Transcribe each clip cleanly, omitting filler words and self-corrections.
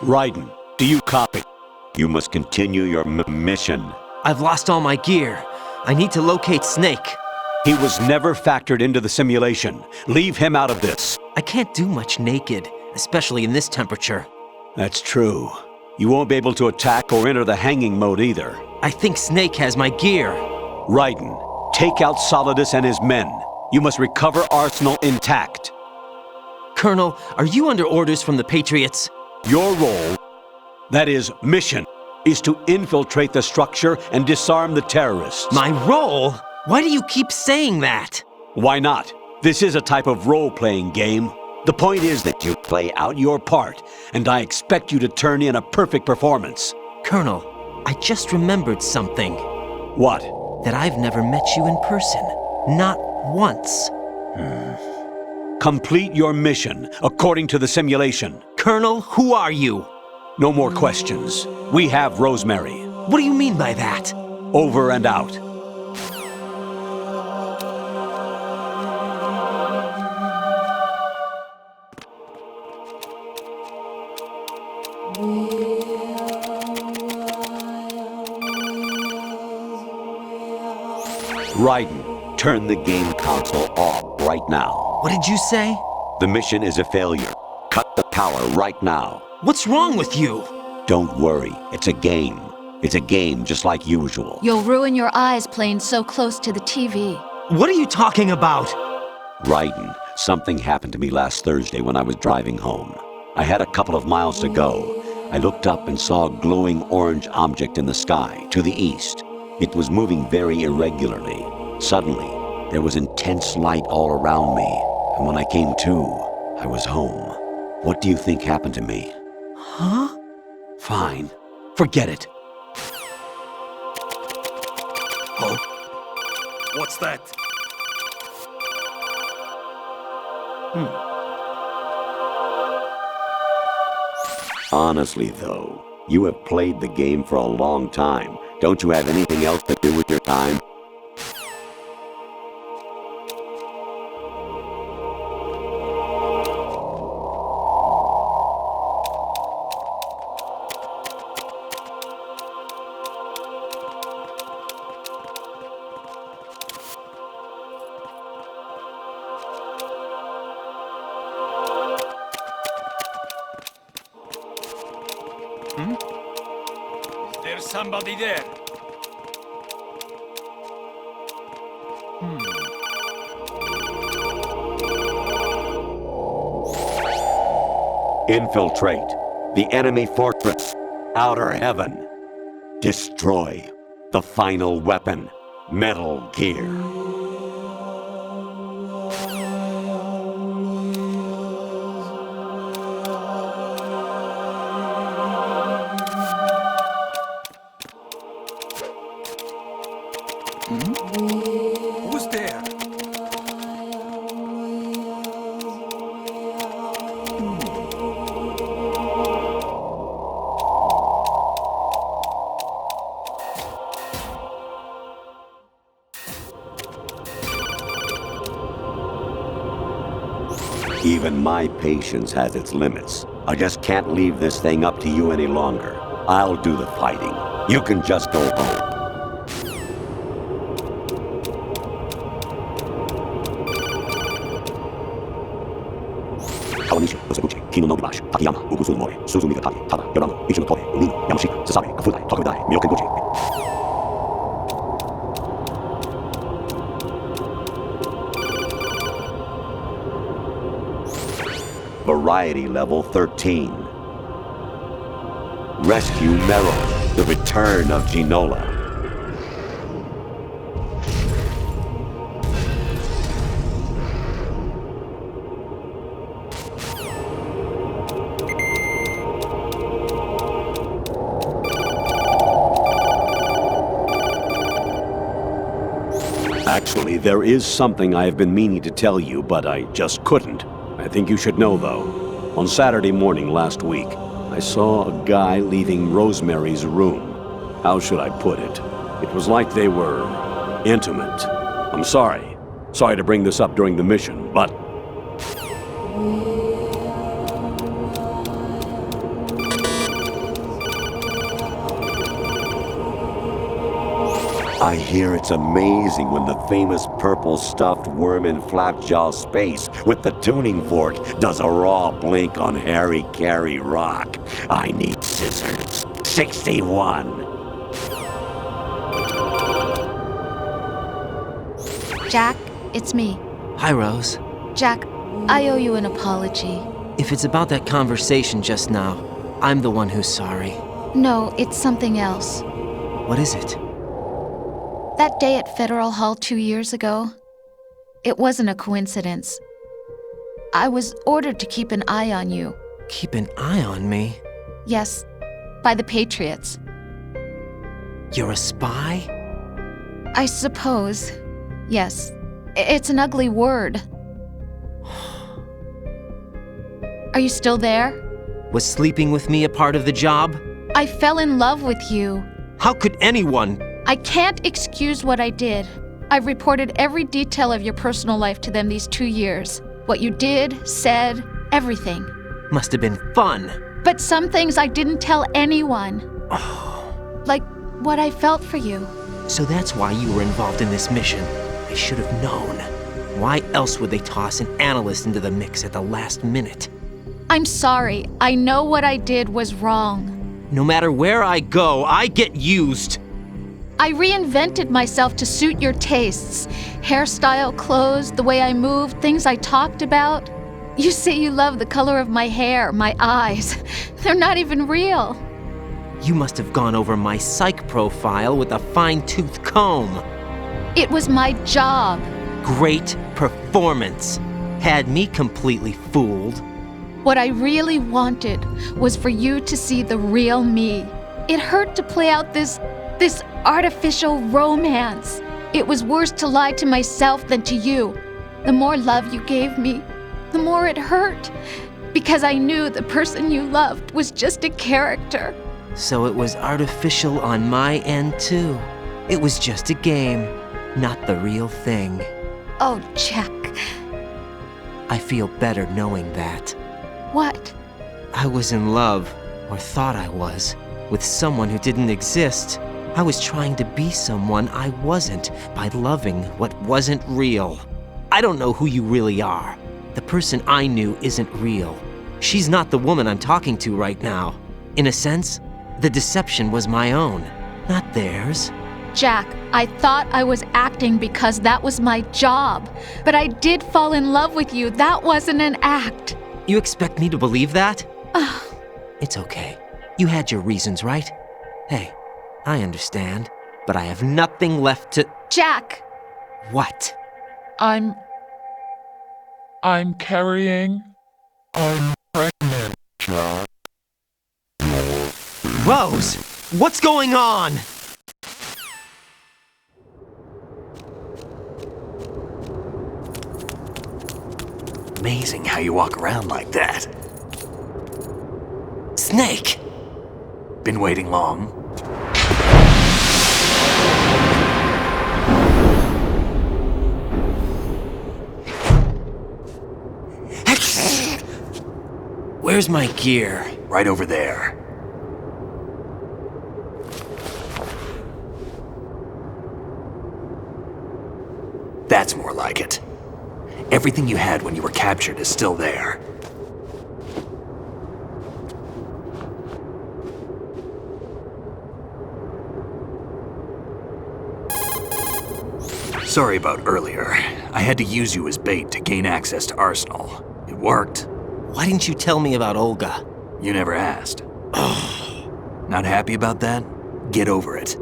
Raiden, do you copy? You must continue your mission. I've lost all my gear. I need to locate Snake. He was never factored into the simulation. Leave him out of this. I can't do much naked, especially in this temperature. That's true. You won't be able to attack or enter the hanging mode either. I think Snake has my gear. Raiden, take out Solidus and his men. You must recover Arsenal intact. Colonel, are you under orders from the Patriots? Your role, that is, mission, is to infiltrate the structure and disarm the terrorists. My role? Why do you keep saying that? Why not? This is a type of role-playing game. The point is that you play out your part, and I expect you to turn in a perfect performance. Colonel, I just remembered something. What? That I've never met you in person. Not once. Complete your mission, according to the simulation. Colonel, who are you? No more questions. We have Rosemary. What do you mean by that? Over and out. Raiden, turn the game console off right now. What did you say? The mission is a failure. Cut the power right now. What's wrong with you? Don't worry, it's a game. It's a game just like usual. You'll ruin your eyes playing so close to the TV. What are you talking about? Raiden, something happened to me last Thursday when I was driving home. I had a couple of miles to go. I looked up and saw a glowing orange object in the sky to the east. It was moving very irregularly. Suddenly, there was intense light all around me, and when I came to, I was home. What do you think happened to me? Huh? Fine. Forget it. Oh? What's that? Honestly, though, you have played the game for a long time. Don't you have anything else to do with your time? Is there somebody there? Infiltrate the enemy fortress, Outer Heaven. Destroy the final weapon, Metal Gear. Who's there? Even my patience has its limits. I just can't leave this thing up to you any longer. I'll do the fighting. You can just go home. Kawanishi, Osaguchi, Kino Nobunashi, Takayama, Ugusu Mori, Suzumiga Taki, Tada, Yorano, Ichino Tobe, Nino, Yamashita, Sasabe, Kafudai, Takudai, Myokenguchi. Variety level 13. Rescue Meryl, the return of Ginola. Actually, there is something I have been meaning to tell you, but I just couldn't. I think you should know, though. On Saturday morning last week, I saw a guy leaving Rosemary's room. How should I put it? It was like they were intimate. I'm sorry. Sorry to bring this up during the mission, but... I hear it's amazing when the famous purple stuffed worm in Flapjaw Space with the tuning fork does a raw blink on Harry Carey Rock. I need scissors. 61. Jack, it's me. Hi, Rose. Jack, I owe you an apology. If it's about that conversation just now, I'm the one who's sorry. No, it's something else. What is it? That day at Federal Hall 2 years ago, it wasn't a coincidence. I was ordered to keep an eye on you. Keep an eye on me? Yes, by the Patriots. You're a spy? I suppose. Yes. It's an ugly word. Are you still there? Was sleeping with me a part of the job? I fell in love with you. How could anyone? I can't excuse what I did. I've reported every detail of your personal life to them these 2 years. What you did, said, everything. Must have been fun. But some things I didn't tell anyone. Like what I felt for you. So that's why you were involved in this mission. I should have known. Why else would they toss an analyst into the mix at the last minute? I'm sorry. I know what I did was wrong. No matter where I go, I get used. I reinvented myself to suit your tastes. Hairstyle, clothes, the way I moved, things I talked about. You say you love the color of my hair, my eyes. They're not even real. You must have gone over my psych profile with a fine-tooth comb. It was my job. Great performance. Had me completely fooled. What I really wanted was for you to see the real me. It hurt to play out this artificial romance. It was worse to lie to myself than to you. The more love you gave me, the more it hurt. Because I knew the person you loved was just a character. So it was artificial on my end too. It was just a game, not the real thing. Oh, Jack. I feel better knowing that. What? I was in love, or thought I was, with someone who didn't exist. I was trying to be someone I wasn't by loving what wasn't real. I don't know who you really are. The person I knew isn't real. She's not the woman I'm talking to right now. In a sense, the deception was my own, not theirs. Jack, I thought I was acting because that was my job. But I did fall in love with you. That wasn't an act. You expect me to believe that? It's okay. You had your reasons, right? Hey, I understand, but I have nothing left to... Jack! What? I'm carrying. I'm pregnant, Jack. Rose! What's going on? Amazing how you walk around like that. Snake! Been waiting long? Where's my gear? Right over there. That's more like it. Everything you had when you were captured is still there. Sorry about earlier. I had to use you as bait to gain access to Arsenal. It worked. Why didn't you tell me about Olga? You never asked. Not happy about that? Get over it.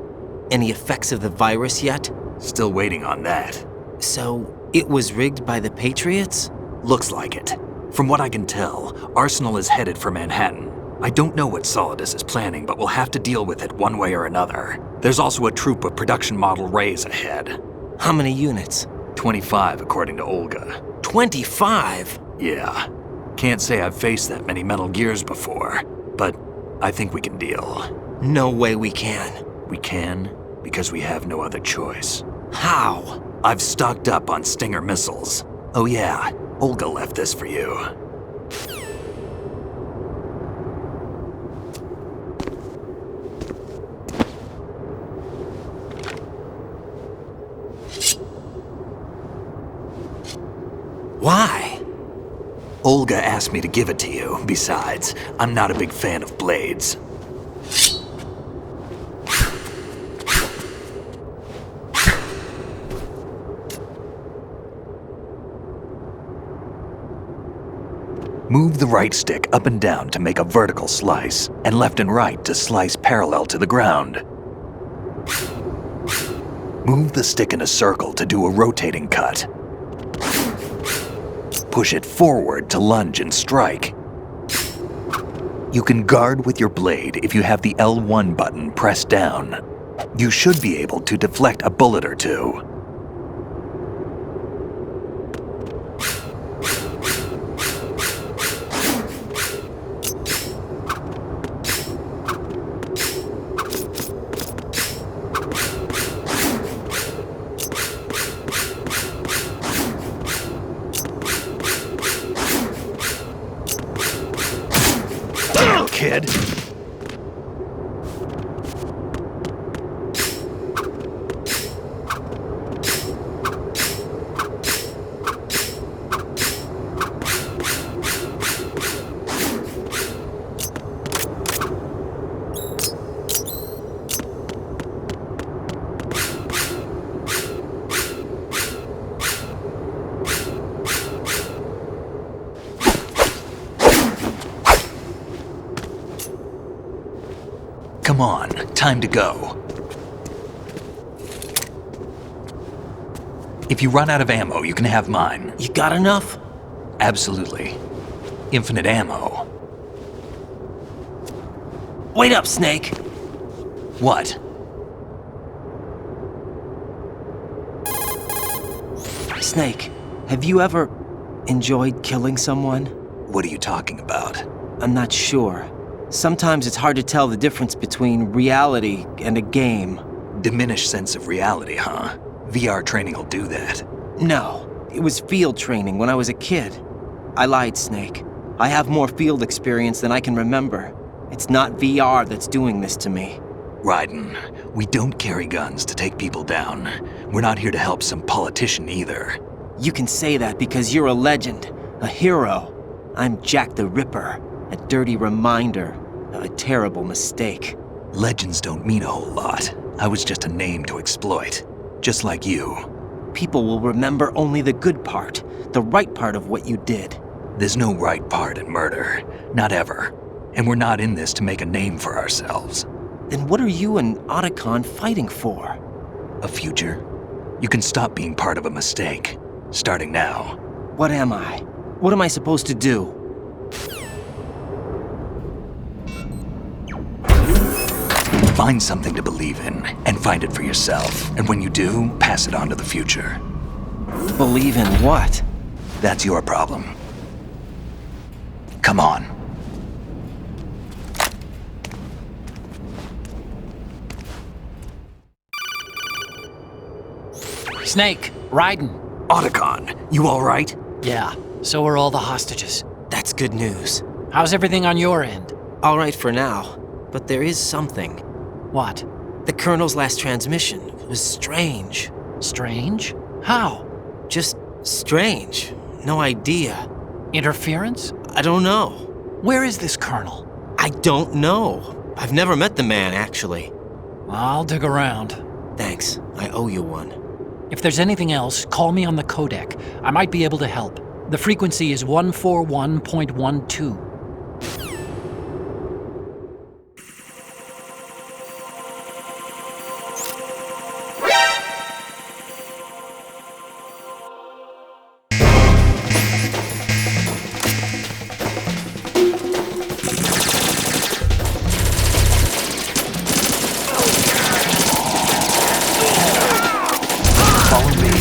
Any effects of the virus yet? Still waiting on that. So, it was rigged by the Patriots? Looks like it. From what I can tell, Arsenal is headed for Manhattan. I don't know what Solidus is planning, but we'll have to deal with it one way or another. There's also a troop of production model Rays ahead. How many units? 25, according to Olga. 25? Yeah. Can't say I've faced that many Metal Gears before, but I think we can deal. No way we can. We can, because we have no other choice. How? I've stocked up on Stinger missiles. Oh yeah, Olga left this for you. Why? Olga asked me to give it to you. Besides, I'm not a big fan of blades. Move the right stick up and down to make a vertical slice, and left and right to slice parallel to the ground. Move the stick in a circle to do a rotating cut. Push it forward to lunge and strike. You can guard with your blade if you have the L1 button pressed down. You should be able to deflect a bullet or two. Kid. Come on, time to go. If you run out of ammo, you can have mine. You got enough? Absolutely. Infinite ammo. Wait up, Snake. What? Snake, have you ever enjoyed killing someone? What are you talking about? I'm not sure. Sometimes it's hard to tell the difference between reality and a game. Diminished sense of reality, huh? VR training will do that. No, it was field training when I was a kid. I lied, Snake. I have more field experience than I can remember. It's not VR that's doing this to me. Raiden, we don't carry guns to take people down. We're not here to help some politician either. You can say that because you're a legend, a hero. I'm Jack the Ripper, a dirty reminder of a terrible mistake. Legends don't mean a whole lot. I was just a name to exploit, just like you. People will remember only the good part, the right part of what you did. There's no right part in murder, not ever. And we're not in this to make a name for ourselves. Then what are you and Otacon fighting for? A future? You can stop being part of a mistake, starting now. What am I? What am I supposed to do? Find something to believe in, and find it for yourself. And when you do, pass it on to the future. Believe in what? That's your problem. Come on. Snake, Raiden. Otacon, you all right? Yeah, so are all the hostages. That's good news. How's everything on your end? All right for now, but there is something. What? The Colonel's last transmission was strange. Strange? How? Just strange. No idea. Interference? I don't know. Where is this Colonel? I don't know. I've never met the man, actually. I'll dig around. Thanks. I owe you one. If there's anything else, call me on the codec. I might be able to help. The frequency is 141.12. Follow me.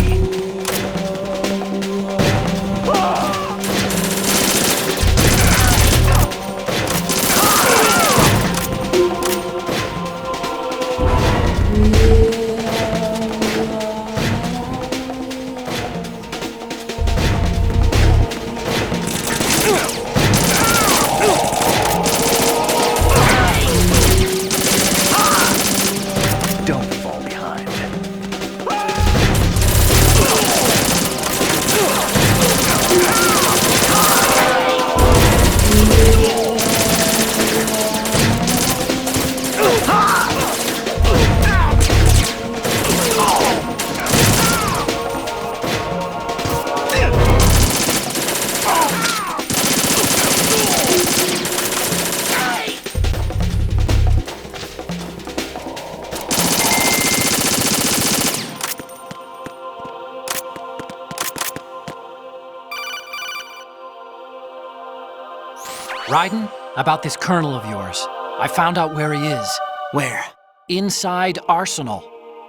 Raiden, about this colonel of yours. I found out where he is. Where? Inside Arsenal.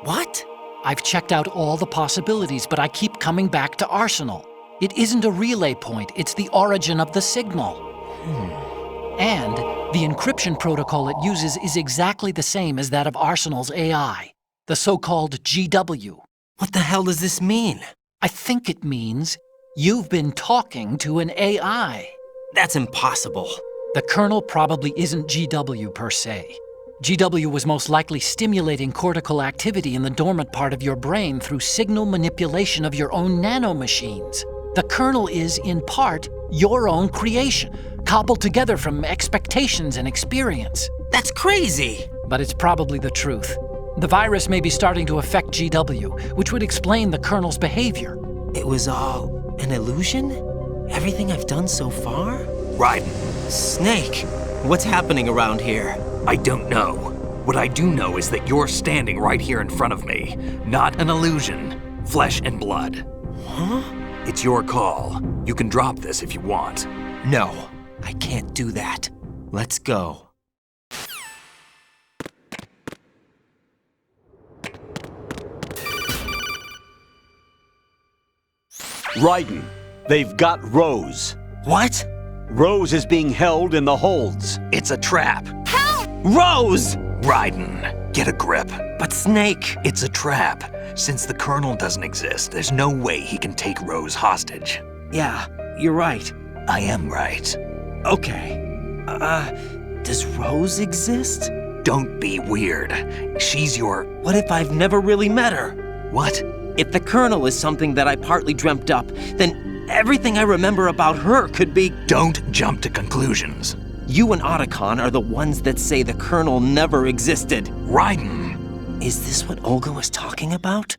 What? I've checked out all the possibilities, but I keep coming back to Arsenal. It isn't a relay point, it's the origin of the signal. And the encryption protocol it uses is exactly the same as that of Arsenal's AI, the so-called GW. What the hell does this mean? I think it means you've been talking to an AI. That's impossible. The kernel probably isn't GW per se. GW was most likely stimulating cortical activity in the dormant part of your brain through signal manipulation of your own nanomachines. The kernel is, in part, your own creation, cobbled together from expectations and experience. That's crazy! But it's probably the truth. The virus may be starting to affect GW, which would explain the kernel's behavior. It was all an illusion? Everything I've done so far? Raiden, Snake, what's happening around here? I don't know. What I do know is that you're standing right here in front of me. Not an illusion. Flesh and blood. Huh? It's your call. You can drop this if you want. No, I can't do that. Let's go. Raiden, they've got Rose. What? Rose is being held in the holds. It's a trap. Rose! Raiden, get a grip. But Snake... It's a trap. Since the Colonel doesn't exist, there's no way he can take Rose hostage. Yeah, you're right. I am right. Okay. Does Rose exist? Don't be weird. She's your... What if I've never really met her? What? If the Colonel is something that I partly dreamt up, then everything I remember about her could be... Don't jump to conclusions. You and Otacon are the ones that say the Colonel never existed. Raiden! Is this what Olga was talking about?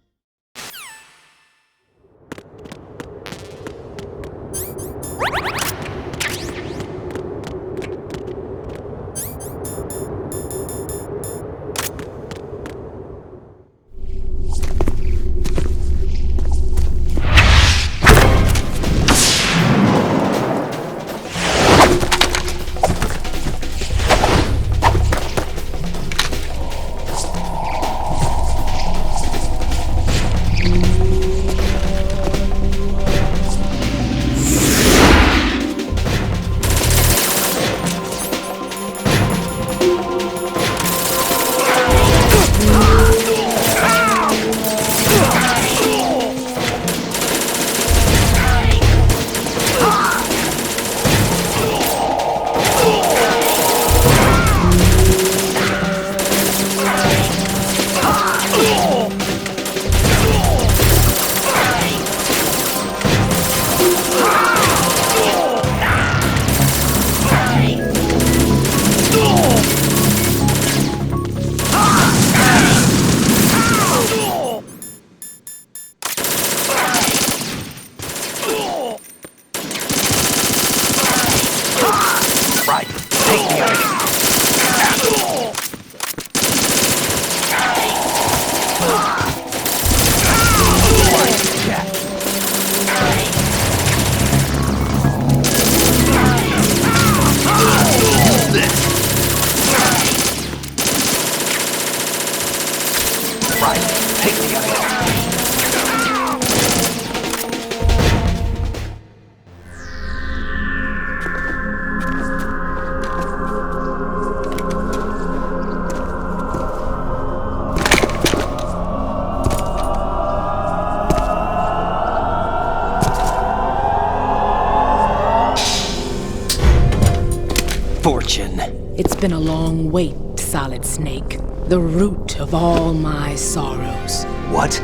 Fortune. It's been a long wait, Solid Snake. The root of all my sorrows. What?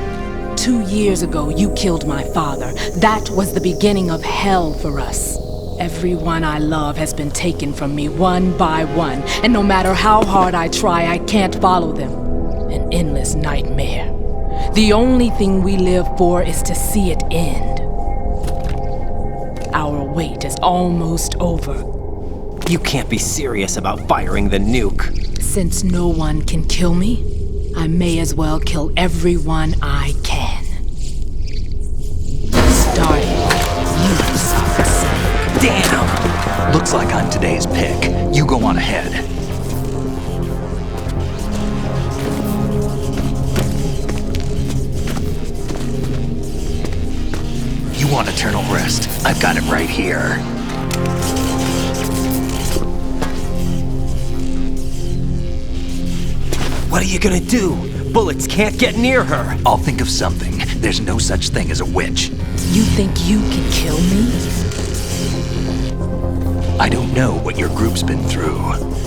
2 years ago, you killed my father. That was the beginning of hell for us. Everyone I love has been taken from me one by one, and no matter how hard I try, I can't follow them. An endless nightmare. The only thing we live for is to see it end. Our wait is almost over. You can't be serious about firing the nuke. Since no one can kill me, I may as well kill everyone I can. Starting with you, Solid Snake. Damn! Looks like I'm today's pick. You go on ahead. You want eternal rest? I've got it right here. What are you gonna do? Bullets can't get near her. I'll think of something. There's no such thing as a witch. You think you can kill me? I don't know what your group's been through,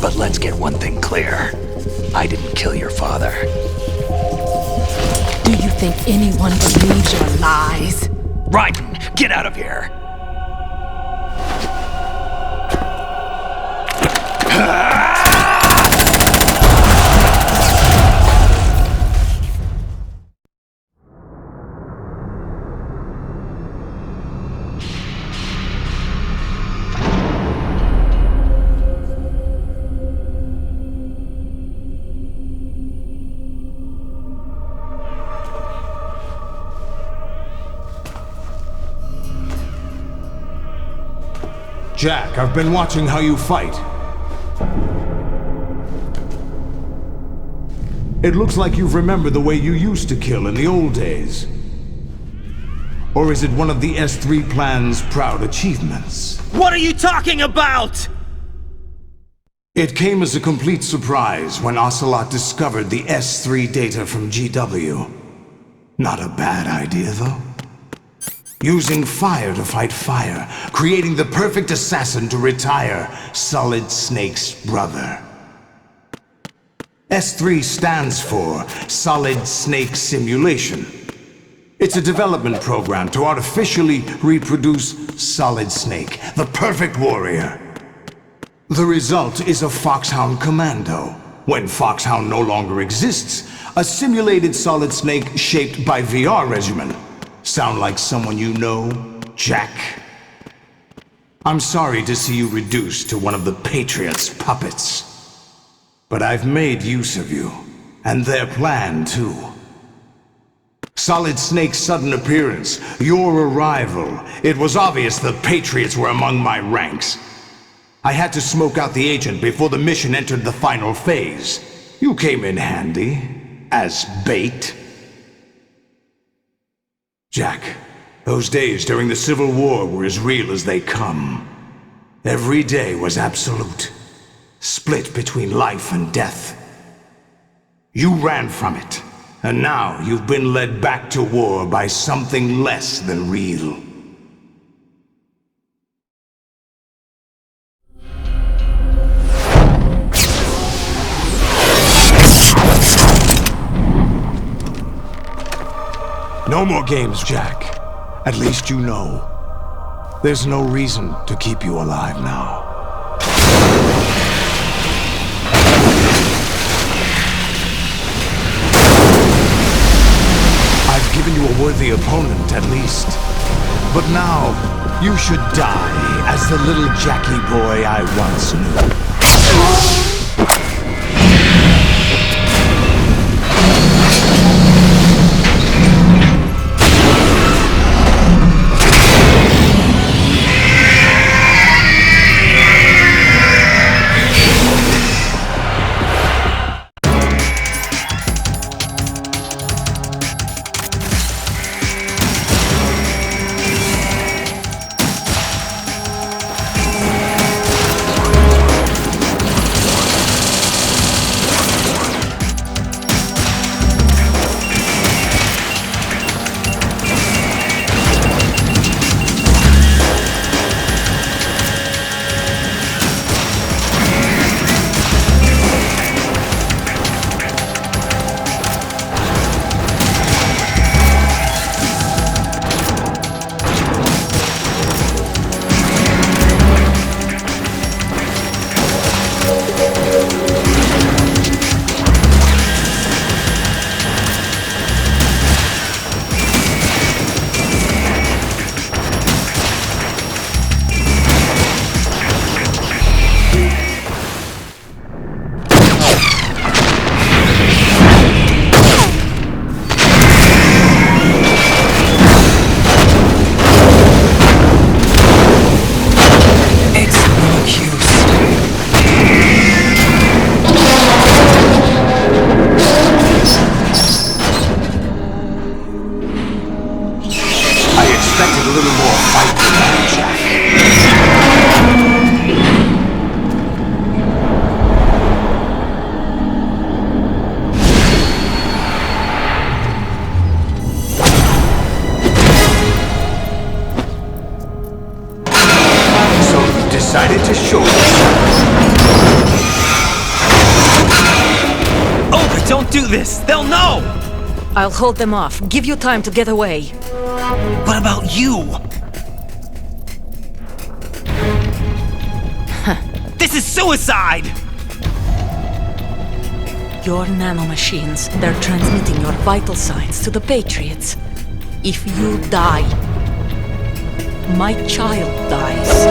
but let's get one thing clear. I didn't kill your father. Do you think anyone believes your lies? Raiden, get out of here! Jack, I've been watching how you fight. It looks like you've remembered the way you used to kill in the old days. Or is it one of the S3 plan's proud achievements? What are you talking about? It came as a complete surprise when Ocelot discovered the S3 data from GW. Not a bad idea, though. Using fire to fight fire, creating the perfect assassin to retire Solid Snake's brother. S3 stands for Solid Snake Simulation. It's a development program to artificially reproduce Solid Snake, the perfect warrior. The result is a Foxhound Commando. When Foxhound no longer exists, a simulated Solid Snake shaped by VR regimen. Sound like someone you know, Jack? I'm sorry to see you reduced to one of the Patriots' puppets. But I've made use of you, and their plan too. Solid Snake's sudden appearance, your arrival, it was obvious the Patriots were among my ranks. I had to smoke out the agent before the mission entered the final phase. You came in handy, as bait. Jack, those days during the Civil War were as real as they come. Every day was absolute, split between life and death. You ran from it, and now you've been led back to war by something less than real. No more games, Jack. At least you know. There's no reason to keep you alive now. I've given you a worthy opponent, at least. But now, you should die as the little Jackie boy I once knew. decided to show you. Oh, don't do this! They'll know! I'll hold them off. Give you time to get away. What about you? This is suicide! Your nanomachines, they're transmitting your vital signs to the Patriots. If you die, my child dies.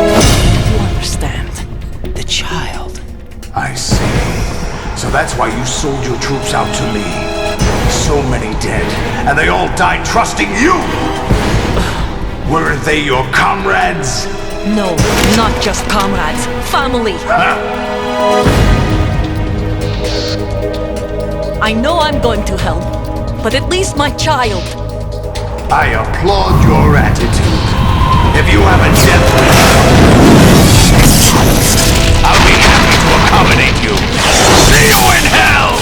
You understand? The child. I see. So that's why you sold your troops out to me. So many dead, and they all died trusting you! Weren't they your comrades? No, not just comrades. Family. I know I'm going to hell, but at least my child. I applaud your attitude. If you have a death wish, I'll be happy to accommodate you. See you in hell!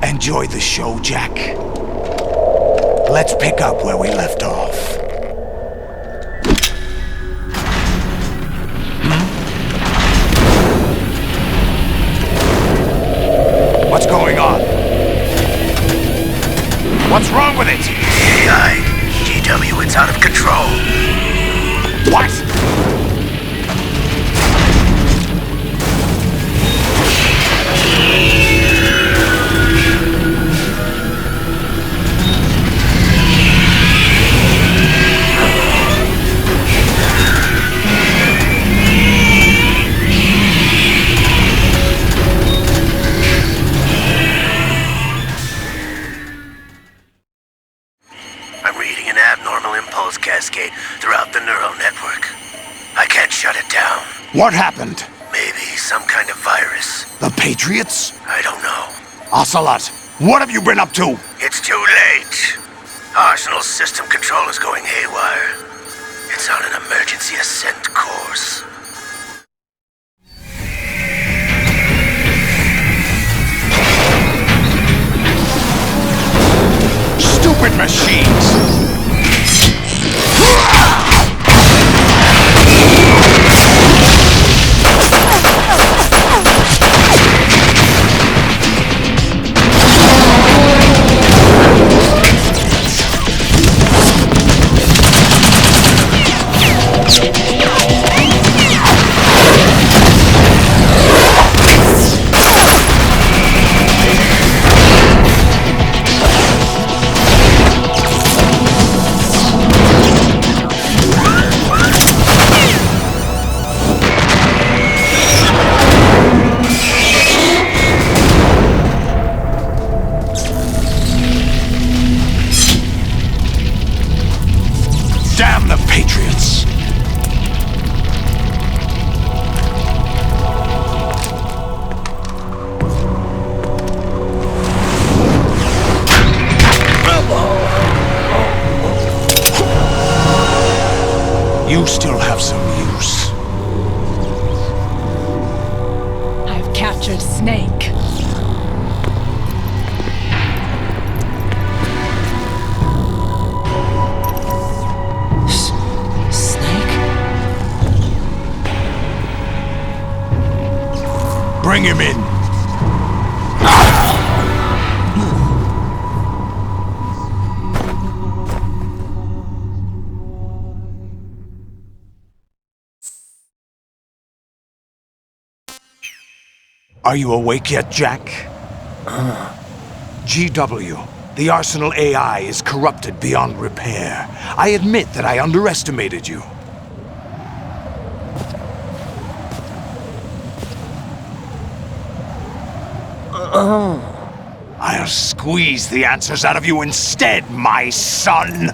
Enjoy the show, Jack. Let's pick up where we left off. What's going on? What's wrong with it? AI, GW, it's out of control. What? Cascade throughout the neural network. I can't shut it down. What happened? Maybe some kind of virus. The Patriots? I don't know. Ocelot, what have you been up to? It's too late. Arsenal's system control is going haywire. It's on an emergency ascent course. Stupid machines! Damn the Patriots! You still have some use. I've captured Snake. Bring him in. Are you awake yet, Jack? GW, the Arsenal AI is corrupted beyond repair. I admit that I underestimated you. I'll squeeze the answers out of you instead, my son!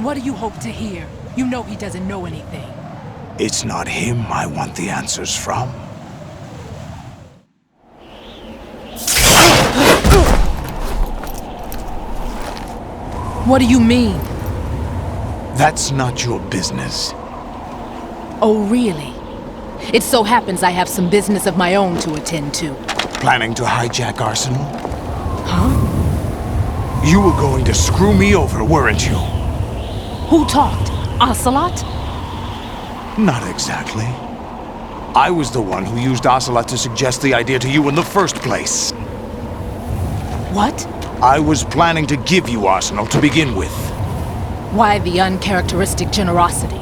What do you hope to hear? You know he doesn't know anything. It's not him I want the answers from. What do you mean? That's not your business. Oh, really? It so happens I have some business of my own to attend to. Planning to hijack Arsenal? Huh? You were going to screw me over, weren't you? Who talked? Ocelot? Not exactly. I was the one who used Ocelot to suggest the idea to you in the first place. What? I was planning to give you Arsenal to begin with. Why the uncharacteristic generosity?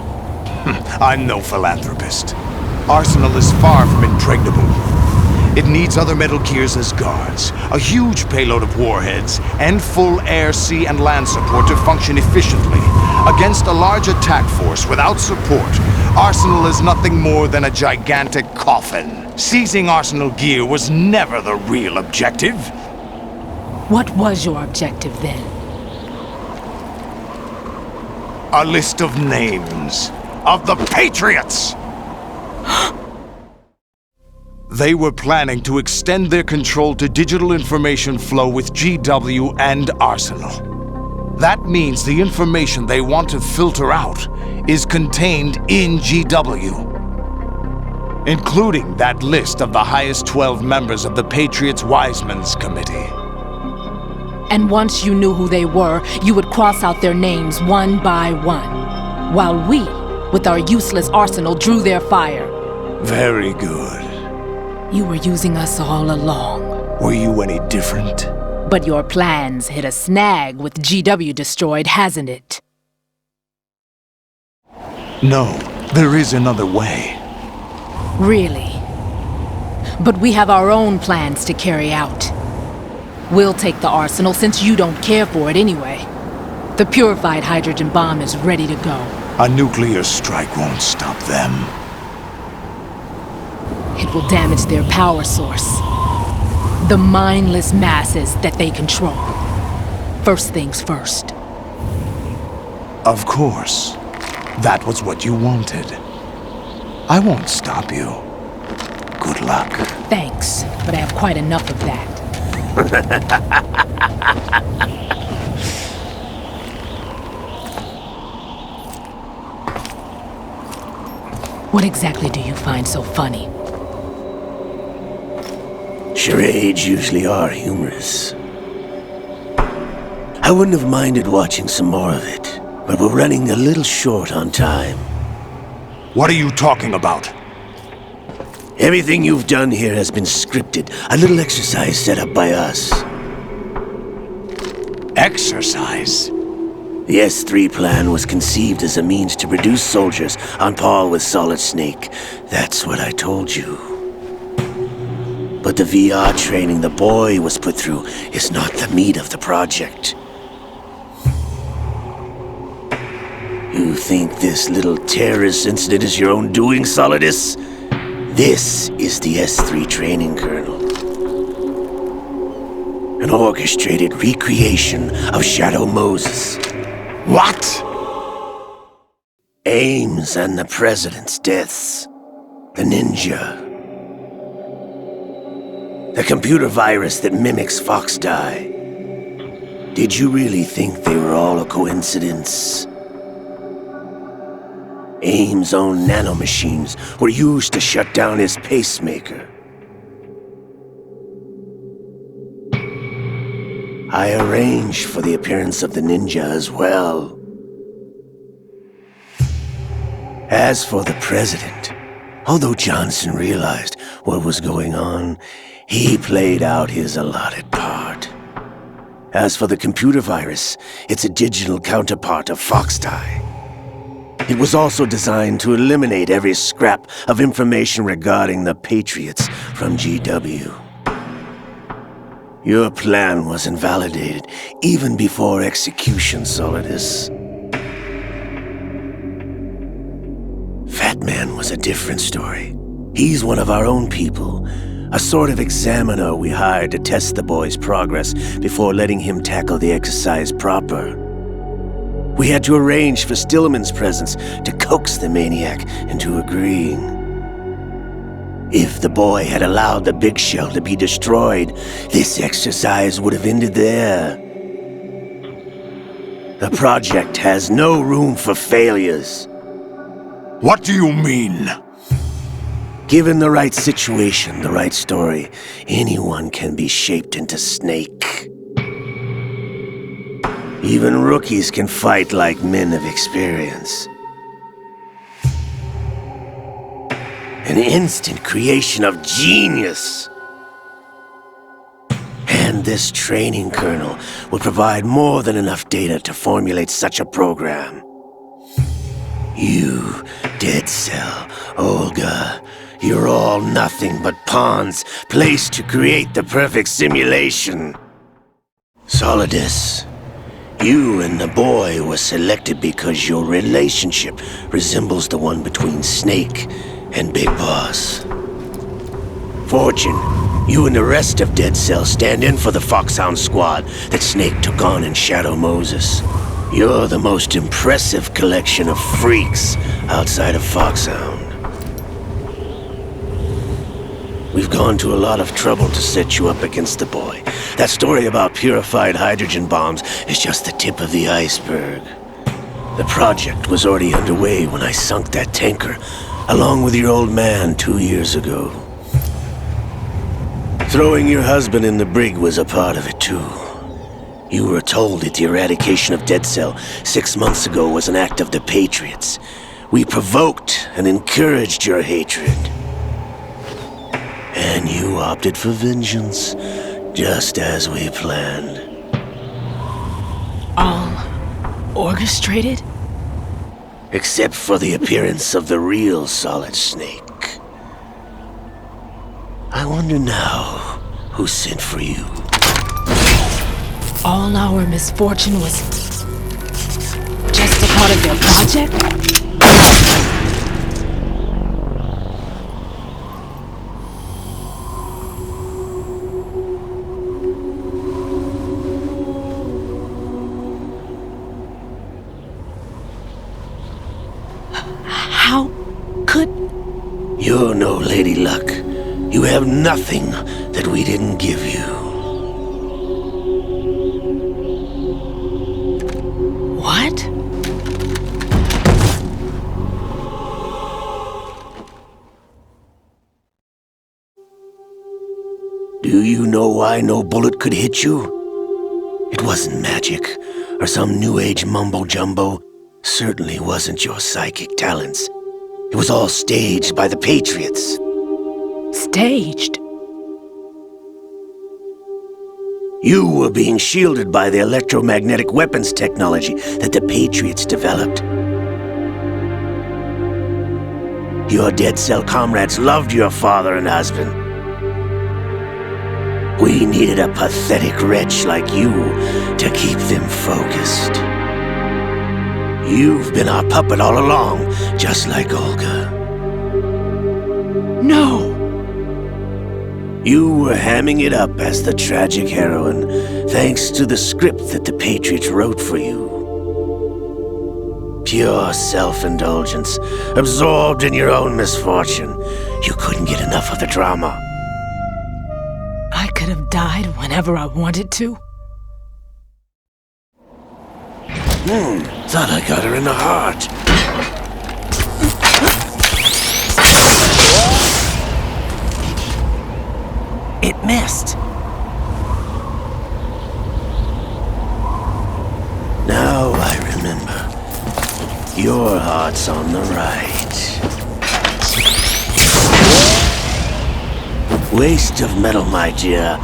I'm no philanthropist. Arsenal is far from impregnable. It needs other Metal Gears as guards, a huge payload of warheads, and full air, sea, and land support to function efficiently. Against a large attack force without support, Arsenal is nothing more than a gigantic coffin. Seizing Arsenal gear was never the real objective. What was your objective then? A list of names of the Patriots! They were planning to extend their control to digital information flow with GW and Arsenal. That means the information they want to filter out is contained in GW, including that list of the highest 12 members of the Patriots Wiseman's Committee. And once you knew who they were, you would cross out their names one by one, while we, with our useless arsenal, drew their fire. Very good. You were using us all along. Were you any different? But your plans hit a snag with GW destroyed, hasn't it? No, there is another way. Really? But we have our own plans to carry out. We'll take the arsenal since you don't care for it anyway. The purified hydrogen bomb is ready to go. A nuclear strike won't stop them. It will damage their power source. The mindless masses that they control. First things first. Of course. That was what you wanted. I won't stop you. Good luck. Thanks, but I have quite enough of that. What exactly do you find so funny? Charades usually are humorous. I wouldn't have minded watching some more of it, but we're running a little short on time. What are you talking about? Everything you've done here has been scripted, a little exercise set up by us. Exercise? The S3 plan was conceived as a means to produce soldiers on par with Solid Snake. That's what I told you. But the VR training the boy was put through is not the meat of the project. You think this little terrorist incident is your own doing, Solidus? This is the S3 training kernel. An orchestrated recreation of Shadow Moses. What? Ames and the President's deaths. The ninja. The computer virus that mimics Foxdie. Did you really think they were all a coincidence? Ames' own nanomachines were used to shut down his pacemaker. I arranged for the appearance of the ninja as well. As for the President, although Johnson realized what was going on, He played out his allotted part. As for the computer virus, it's a digital counterpart of Foxdie. It was also designed to eliminate every scrap of information regarding the Patriots from GW. Your plan was invalidated even before execution, Solidus. Fat Man was a different story. He's one of our own people, a sort of examiner we hired to test the boy's progress before letting him tackle the exercise proper. We had to arrange for Stillman's presence to coax the maniac into agreeing. If the boy had allowed the big shell to be destroyed, this exercise would have ended there. The project has no room for failures. What do you mean? Given the right situation, the right story, anyone can be shaped into Snake. Even rookies can fight like men of experience. An instant creation of genius. And this training kernel would provide more than enough data to formulate such a program. You, Dead Cell, Olga, you're all nothing but pawns placed to create the perfect simulation. Solidus, you and the boy were selected because your relationship resembles the one between Snake and Big Boss. Fortune, you and the rest of Dead Cell stand in for the Foxhound squad that Snake took on in Shadow Moses. You're the most impressive collection of freaks outside of Foxhound. We've gone to a lot of trouble to set you up against the boy. That story about purified hydrogen bombs is just the tip of the iceberg. The project was already underway when I sunk that tanker, along with your old man 2 years ago. Throwing your husband in the brig was a part of it too. You were told that the eradication of Dead Cell 6 months ago was an act of the Patriots. We provoked and encouraged your hatred. And you opted for vengeance, just as we planned. All orchestrated? Except for the appearance of the real Solid Snake. I wonder now who sent for you. All our misfortune was just a part of their project? How could... You're no Lady Luck. You have nothing that we didn't give you. What? Do you know why no bullet could hit you? It wasn't magic, or some new age mumbo-jumbo. Certainly wasn't your psychic talents. It was all staged by the Patriots. Staged? You were being shielded by the electromagnetic weapons technology that the Patriots developed. Your Dead Cell comrades loved your father and husband. We needed a pathetic wretch like you to keep them focused. You've been our puppet all along, just like Olga. No! You were hamming it up as the tragic heroine, thanks to the script that the Patriots wrote for you. Pure self-indulgence, absorbed in your own misfortune. You couldn't get enough of the drama. I could have died whenever I wanted to. Thought I got her in the heart. It missed. Now I remember. Your heart's on the right. Waste of metal, my dear,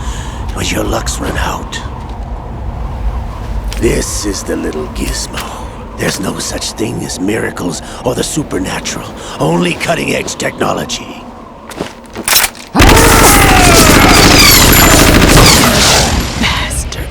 but your luck's run out. This is the little gizmo. There's no such thing as miracles or the supernatural, only cutting-edge technology. Bastard.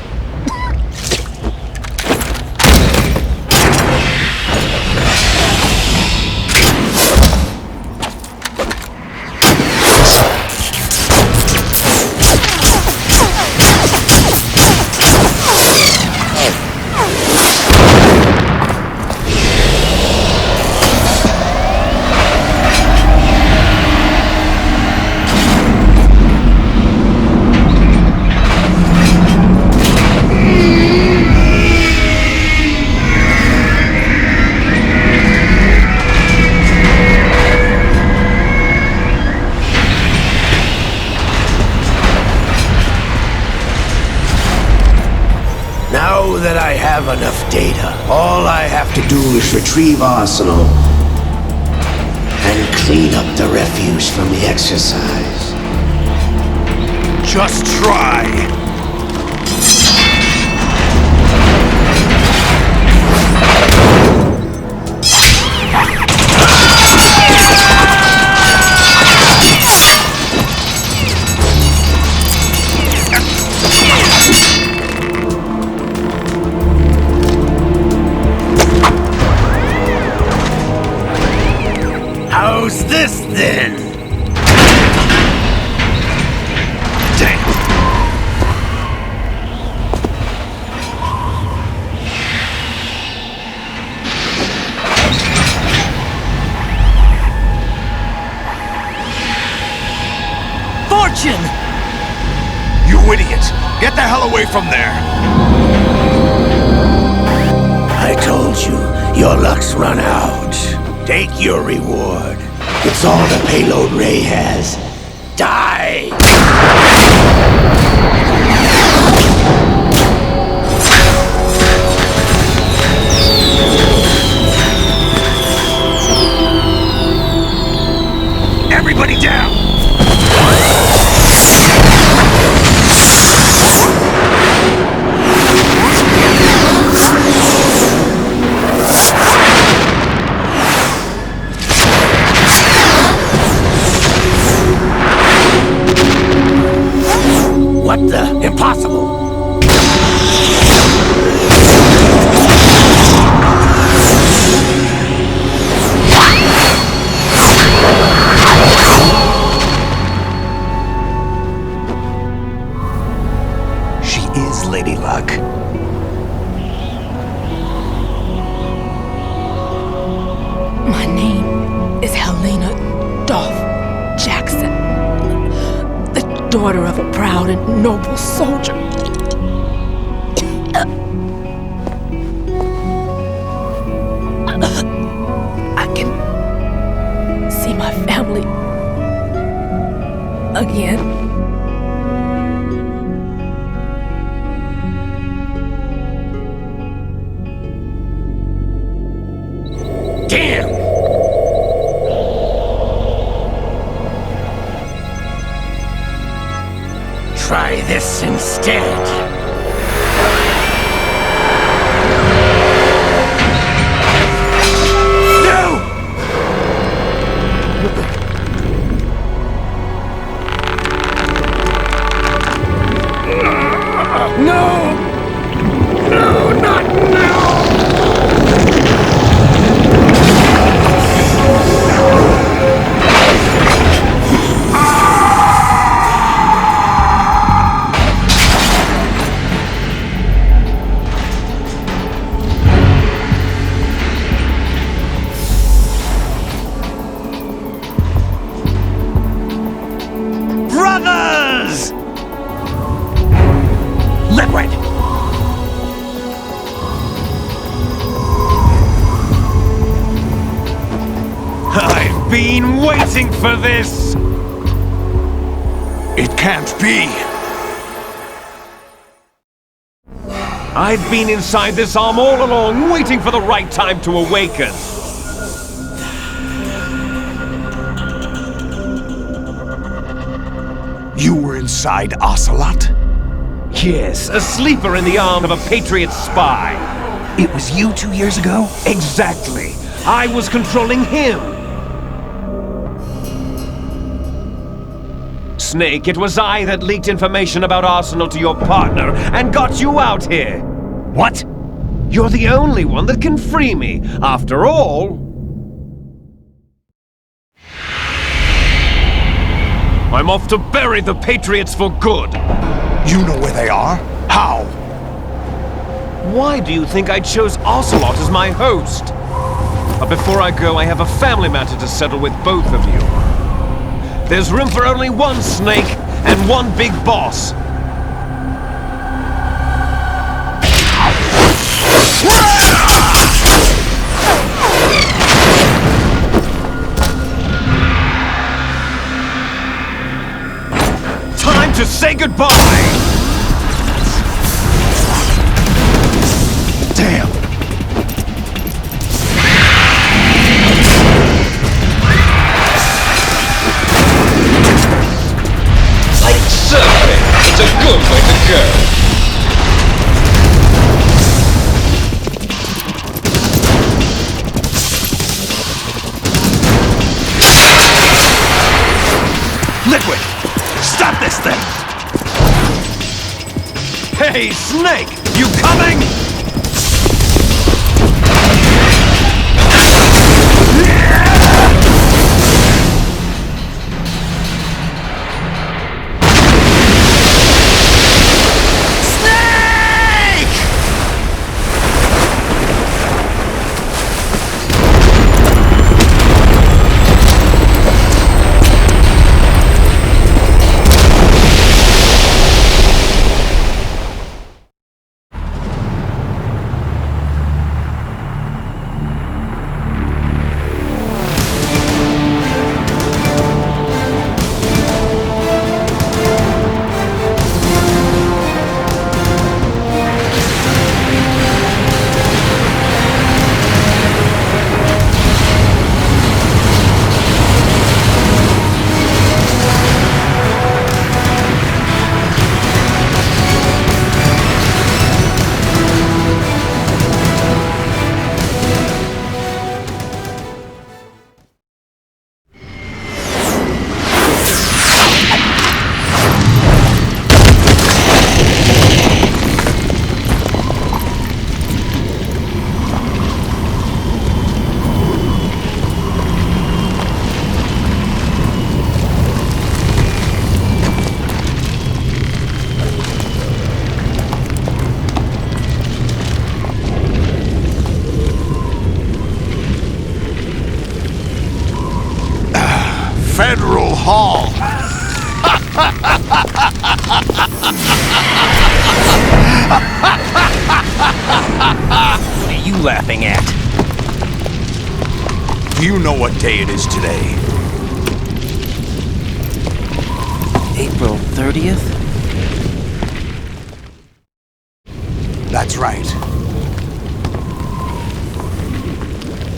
Now that I have enough data, all I have to do is retrieve Arsenal and clean up the refuse from the exercise. Just try. How's this then? Damn! Fortune! You idiot! Get the hell away from there! I told you, your luck's run out. Take your reward. It's all the payload Ray has. Die! Everybody down! What the? Impossible! She is Lady Luck. My name is Helena Dolph Jackson, the daughter of a proud and noble soldier. I can see my family again. Damn! Try this instead. Brothers! Limerick! I've been waiting for this! It can't be! I've been inside this arm all along, waiting for the right time to awaken. You were inside Ocelot? Yes, a sleeper in the arm of a Patriot spy. It was you 2 years ago? Exactly. I was controlling him. Snake, it was I that leaked information about Arsenal to your partner and got you out here. What? You're the only one that can free me. After all, I'm off to bury the Patriots for good. You know where they are? How? Why do you think I chose Ocelot as my host? But before I go, I have a family matter to settle with both of you. There's room for only one Snake and one big boss. Time to say goodbye! Damn! Like surfing, it's a good way to go. Liquid! Stop this thing! Hey, Snake! You coming? Federal Hall! What are you laughing at? Do you know what day it is today? April 30th? That's right.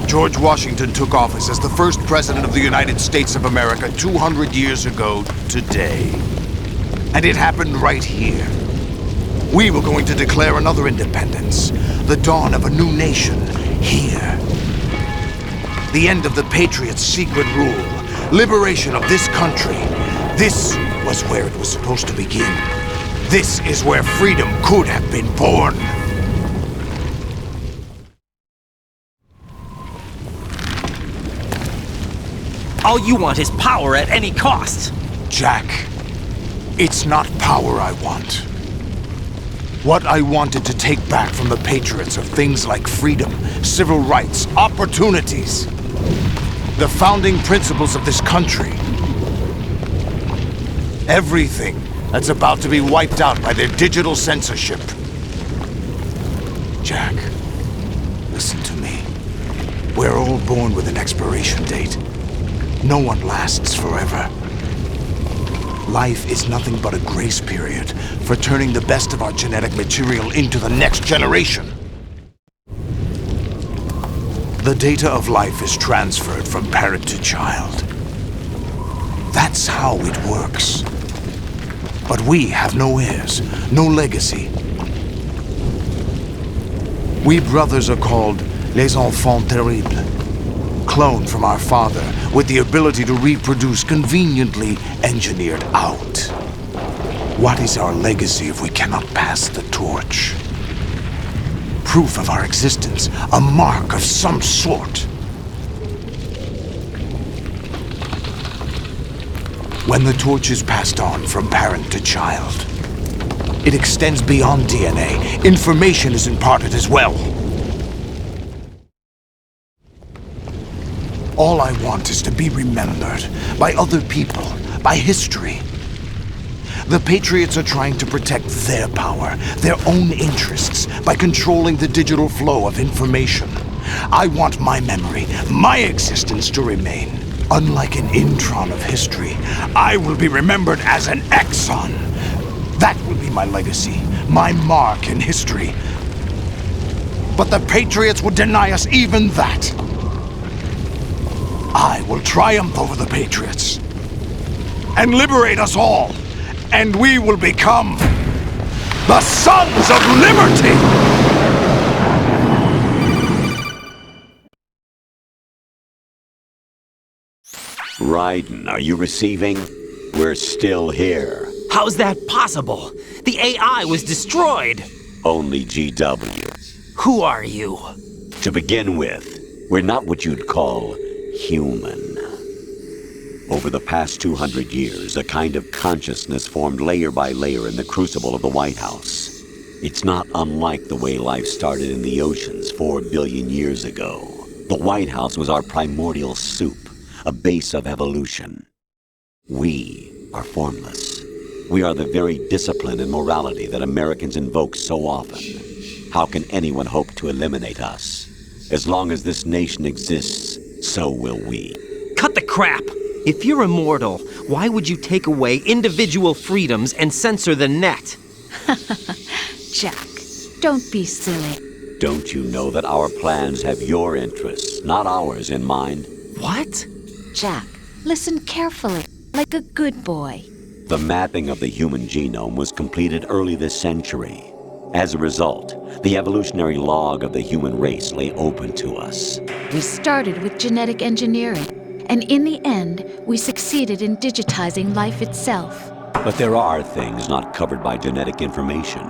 George Washington took office as the first president of the United States of America 200 years ago today. And it happened right here. We were going to declare another independence, the dawn of a new nation, here. The end of the Patriots' secret rule, liberation of this country. This was where it was supposed to begin. This is where freedom could have been born. All you want is power at any cost. Jack, it's not power I want. What I wanted to take back from the Patriots are things like freedom, civil rights, opportunities. The founding principles of this country. Everything that's about to be wiped out by their digital censorship. Jack, listen to me. We're all born with an expiration date. No one lasts forever. Life is nothing but a grace period for turning the best of our genetic material into the next generation. The data of life is transferred from parent to child. That's how it works. But we have no heirs, no legacy. We brothers are called Les Enfants Terribles, cloned from our father with the ability to reproduce conveniently engineered out. What is our legacy if we cannot pass the torch? Proof of our existence, a mark of some sort. When the torch is passed on from parent to child, it extends beyond DNA. Information is imparted as well. All I want is to be remembered by other people, by history. The Patriots are trying to protect their power, their own interests, by controlling the digital flow of information. I want my memory, my existence to remain. Unlike an intron of history, I will be remembered as an exon. That will be my legacy, my mark in history. But the Patriots would deny us even that. I will triumph over the Patriots and liberate us all. And we will become the Sons of Liberty! Raiden, are you receiving? We're still here. How's that possible? The AI was destroyed! Only GW. Who are you? To begin with, we're not what you'd call human. Over the past 200 years, a kind of consciousness formed layer by layer in the crucible of the White House. It's not unlike the way life started in the oceans 4 billion years ago. The White House was our primordial soup, a base of evolution. We are formless. We are the very discipline and morality that Americans invoke so often. How can anyone hope to eliminate us? As long as this nation exists, so will we. Cut the crap! If you're immortal, why would you take away individual freedoms and censor the net? Jack, don't be silly. Don't you know that our plans have your interests, not ours, in mind? What? Jack, listen carefully, like a good boy. The mapping of the human genome was completed early this century. As a result, the evolutionary log of the human race lay open to us. We started with genetic engineering. And in the end, we succeeded in digitizing life itself. But there are things not covered by genetic information.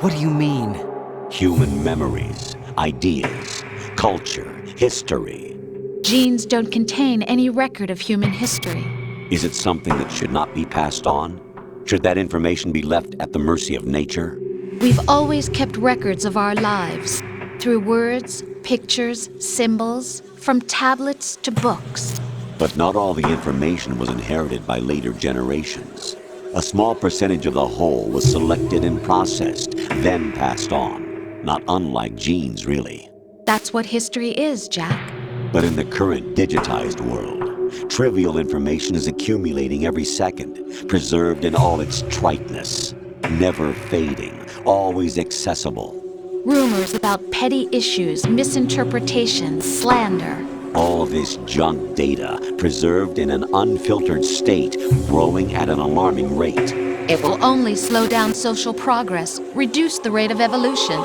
What do you mean? Human memories, ideas, culture, history. Genes don't contain any record of human history. Is it something that should not be passed on? Should that information be left at the mercy of nature? We've always kept records of our lives, through words, pictures, symbols, from tablets to books. But not all the information was inherited by later generations. A small percentage of the whole was selected and processed, then passed on. Not unlike genes, really. That's what history is, Jack. But in the current digitized world, trivial information is accumulating every second, preserved in all its triteness, never fading, always accessible. Rumors about petty issues, misinterpretations, slander. All this junk data, preserved in an unfiltered state, growing at an alarming rate. It will only slow down social progress, reduce the rate of evolution.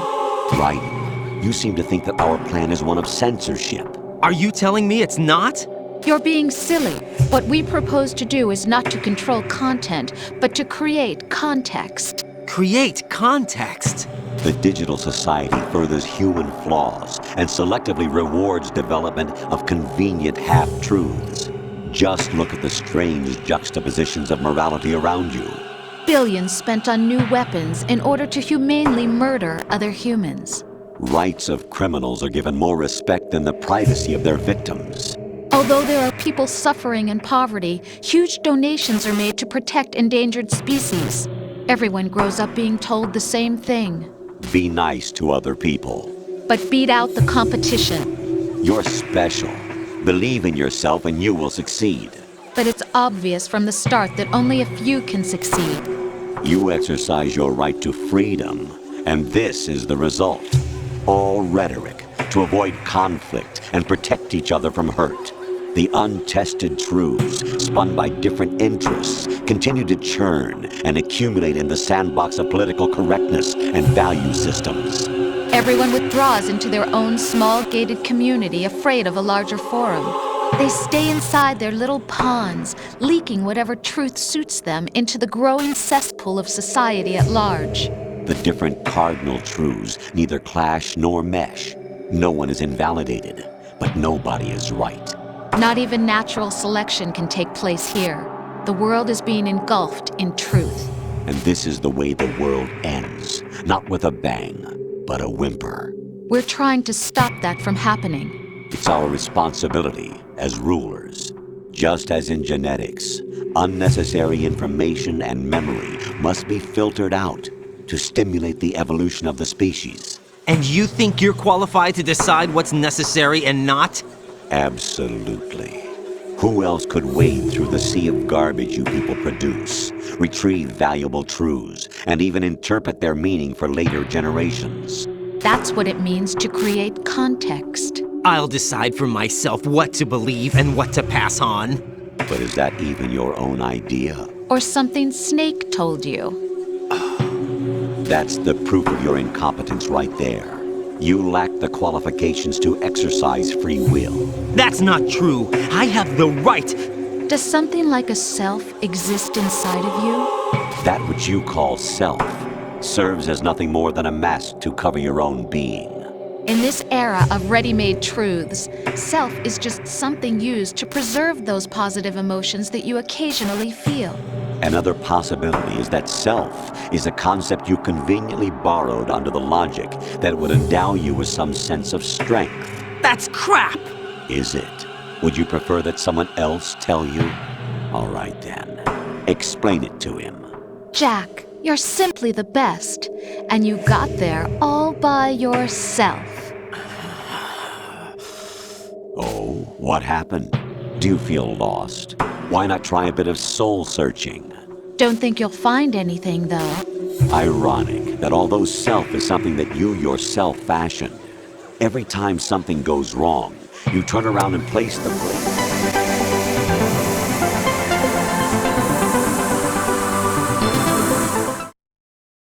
Right. You seem to think that our plan is one of censorship. Are you telling me it's not? You're being silly. What we propose to do is not to control content, but to create context. Create context? The digital society furthers human flaws and selectively rewards development of convenient half-truths. Just look at the strange juxtapositions of morality around you. Billions spent on new weapons in order to humanely murder other humans. Rights of criminals are given more respect than the privacy of their victims. Although there are people suffering in poverty, huge donations are made to protect endangered species. Everyone grows up being told the same thing. Be nice to other people. But beat out the competition. You're special. Believe in yourself and you will succeed. But it's obvious from the start that only a few can succeed. You exercise your right to freedom, and this is the result. All rhetoric to avoid conflict and protect each other from hurt. The untested truths, spun by different interests, continue to churn and accumulate in the sandbox of political correctness and value systems. Everyone withdraws into their own small gated community, afraid of a larger forum. They stay inside their little ponds, leaking whatever truth suits them into the growing cesspool of society at large. The different cardinal truths neither clash nor mesh. No one is invalidated, but nobody is right. Not even natural selection can take place here. The world is being engulfed in truth. And this is the way the world ends. Not with a bang, but a whimper. We're trying to stop that from happening. It's our responsibility as rulers. Just as in genetics, unnecessary information and memory must be filtered out to stimulate the evolution of the species. And you think you're qualified to decide what's necessary and not? Absolutely. Who else could wade through the sea of garbage you people produce, retrieve valuable truths, and even interpret their meaning for later generations? That's what it means to create context. I'll decide for myself what to believe and what to pass on. But is that even your own idea? Or something Snake told you? That's the proof of your incompetence right there. You lack the qualifications to exercise free will. That's not true. I have the right. Does something like a self exist inside of you? That which you call self serves as nothing more than a mask to cover your own being. In this era of ready-made truths, self is just something used to preserve those positive emotions that you occasionally feel. Another possibility is that self is a concept you conveniently borrowed under the logic that would endow you with some sense of strength. That's crap! Is it? Would you prefer that someone else tell you? All right then. Explain it to him. Jack, you're simply the best, and you got there all by yourself. Oh, what happened? Do you feel lost? Why not try a bit of soul searching? Don't think you'll find anything, though. Ironic that although self is something that you yourself fashioned, every time something goes wrong, you turn around and place the blame